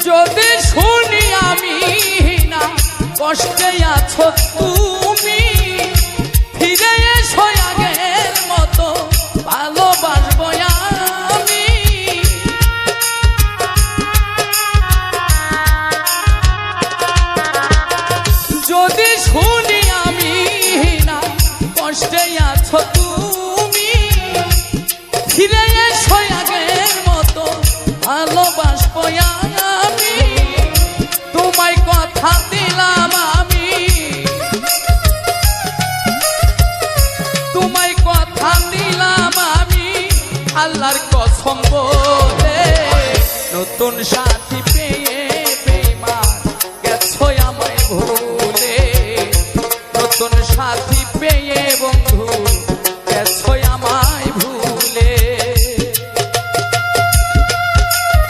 যদি শুনি আমি না কষ্টে আছো তুমি, ফিরে এসো আগের মতো ভালোবাসবো আমি। যদি শুনি আমি না কষ্টে আছো তুমি, ফিরে এসো আগের মতো ভালোবাসবো আমি। তোমায় কথা দিলাম আমি, তোমায় কথা দিলাম আমি, আল্লাহর কসম বলে নতুন সাথী পেয়ে